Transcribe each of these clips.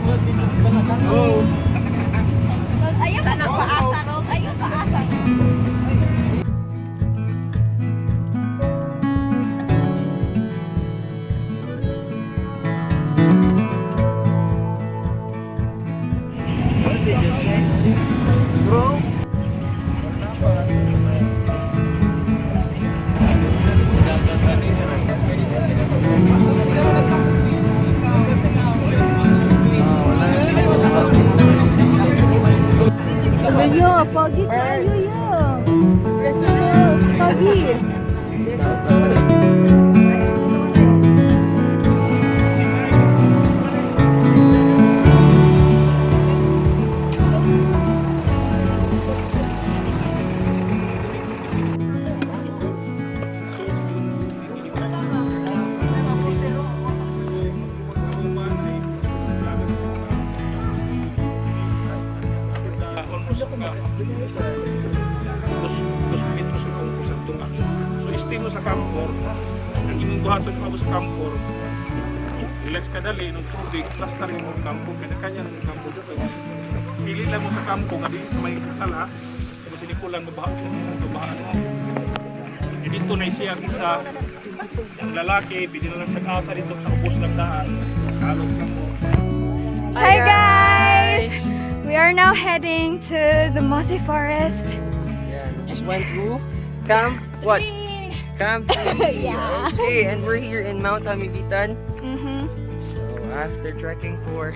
Oh. Ayaw ka ng paasa, Rog. Ayaw paasa. What did you say? Bro? Yo, foggy tayo, yo. Let's go, foggy. So estimo sa kampo, ang imong buhaton mo sa kampo, relax ka dali ng tubig, plus na rin mo kampo, kanya-kanya ng kampo dito. Pili lang mo sa kampo, nga di sa may tala, kaya sinikulan mo bahaan mo. E dito na siya isa, ang lalaki, pili na lang sa asa dito, sa ubos lang daan, kalot ka mo. Hi guys! We are now heading to the mossy forest. Yeah, we just went through Camp what? Camp 3. Yeah. Okay, and we're here in Mount Hamiguitan. Mm-hmm. So after trekking for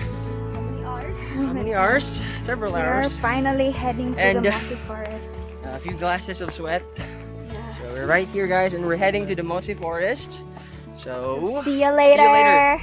How many hours? Several We are hours. finally heading to And, the mossy forest. A few glasses of sweat. Yeah. So we're right here, guys, and we're heading to the mossy forest. So See you later. See you later.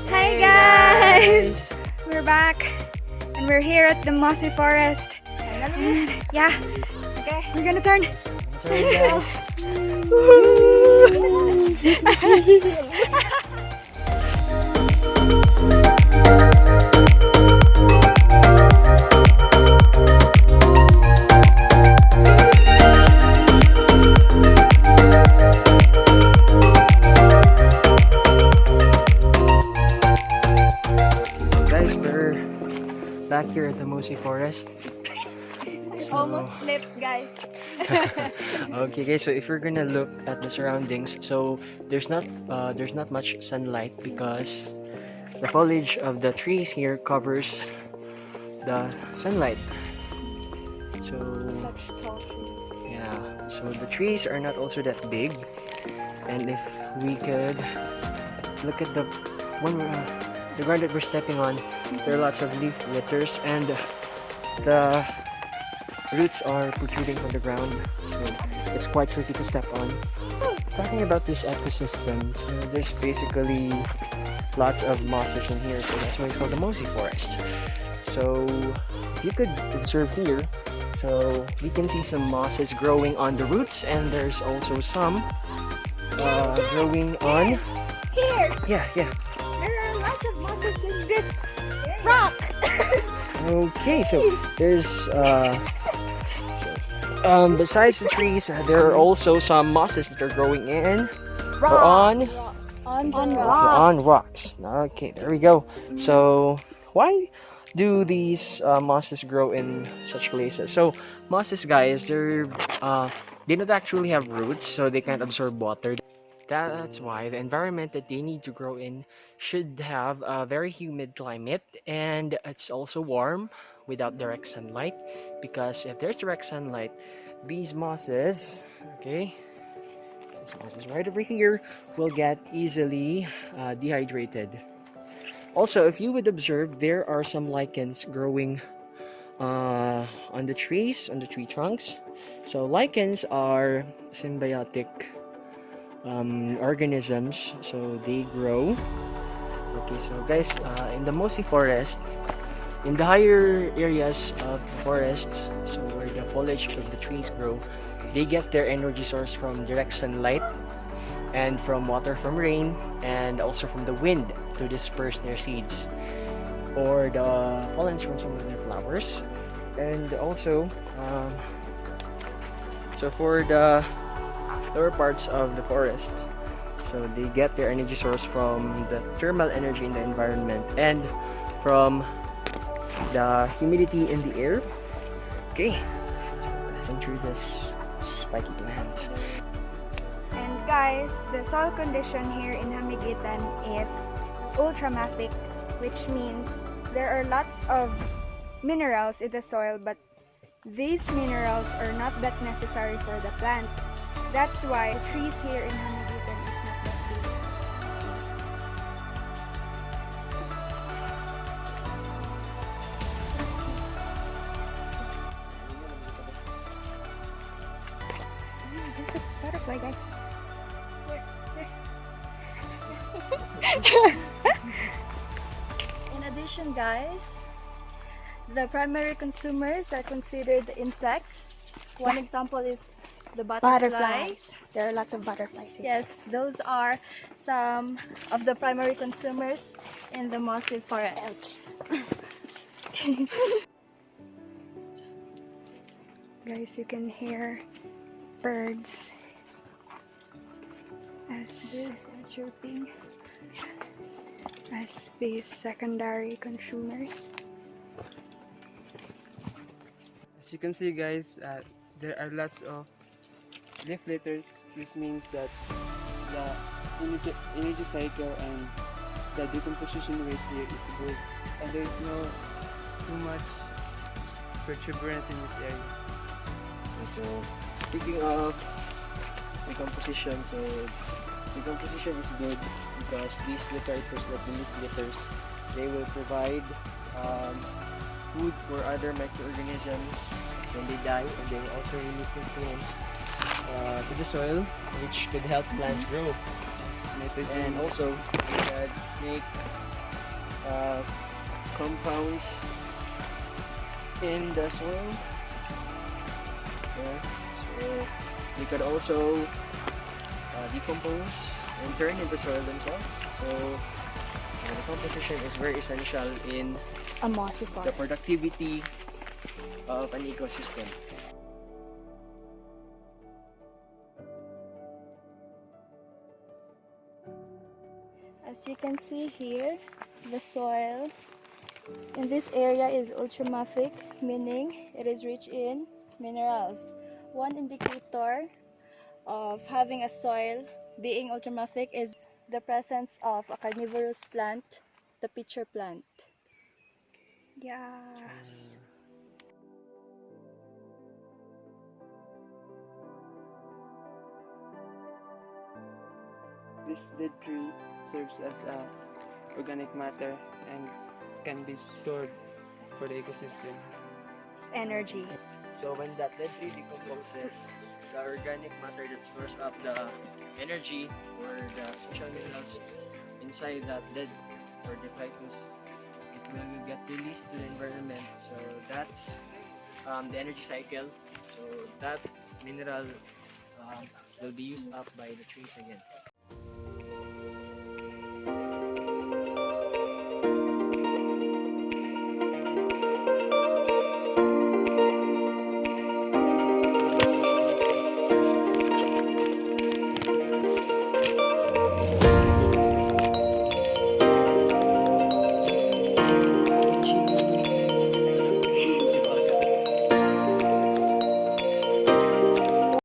Hi guys! We're back and we're here at the mossy forest. And, yeah. Okay, we're gonna turn. Sorry, guys. Guys, we're back here at the mossy forest. Almost slipped, guys. Okay, guys, so if we're gonna look at the surroundings, so there's not much sunlight because the foliage of the trees here covers the sunlight. So Such tall trees. yeah, so the trees are not also that big, and if we could look at the ground that we're stepping on, there are lots of leaf litters and the roots are protruding from the ground, so it's quite tricky to step on. Talking about this ecosystem, so there's basically lots of mosses in here, so that's why it's called the mossy forest. So you could observe here, so we can see some mosses growing on the roots, and there's also some growing on Here, yeah. there are lots of mosses in this rock. Okay, so there's besides the trees, there are also some mosses that are growing in or on rocks. Okay, there we go. So why do these mosses grow in such places? So mosses, guys, they don't actually have roots, so they can't absorb water. That's why the environment that they need to grow in should have a very humid climate, and it's also warm without direct sunlight, because if there's direct sunlight, these mosses, okay, this mosses right over here, will get easily dehydrated. Also, if you would observe, there are some lichens growing on the trees, on the tree trunks. So lichens are symbiotic organisms, so they grow. Okay, so guys, in the mossy forest, in the higher areas of the forest, so where the foliage of the trees grow, they get their energy source from direct sunlight and from water from rain and also from the wind to disperse their seeds or the pollens from some of their flowers. And also, so for the lower parts of the forest, so they get their energy source from the thermal energy in the environment and from the humidity in the air. Okay, passing through this spiky plant. And guys, the soil condition here in Hamiguitan is ultramafic, which means there are lots of minerals in the soil, but these minerals are not that necessary for the plants. That's why the trees here in Hamiguitan is not that big. There's a butterfly, guys. In addition, guys, the primary consumers are considered insects. One example is the butterflies. There are lots of butterflies here. Yes, those are some of the primary consumers in the mossy forest. Guys, you can hear birds as chirping as these secondary consumers. As you can see, guys, there are lots of leaf litters. This means that the energy cycle and the decomposition rate here is good, and there is no too much protuberance in this area. So speaking of decomposition, so decomposition is good because these detritus, like the leaf litters, they will provide food for other microorganisms when they die, and they will also release nutrients to the soil, which could help plants grow. And also they can make compounds in the soil. Yeah. So they could also decompose and turn into soil themselves. So the composition is very essential in A mossy the forest. productivity of an ecosystem. As you can see here, the soil in this area is ultramafic, meaning it is rich in minerals. One indicator of having a soil being ultramafic is the presence of a carnivorous plant, the pitcher plant. Yes. This dead tree serves as organic matter and can be stored for the ecosystem. It's energy. So when that dead tree decomposes, the organic matter that stores up the energy or the essential minerals inside that dead or detritus, it will get released to the environment. So that's the energy cycle. So that mineral will be used up by the trees again.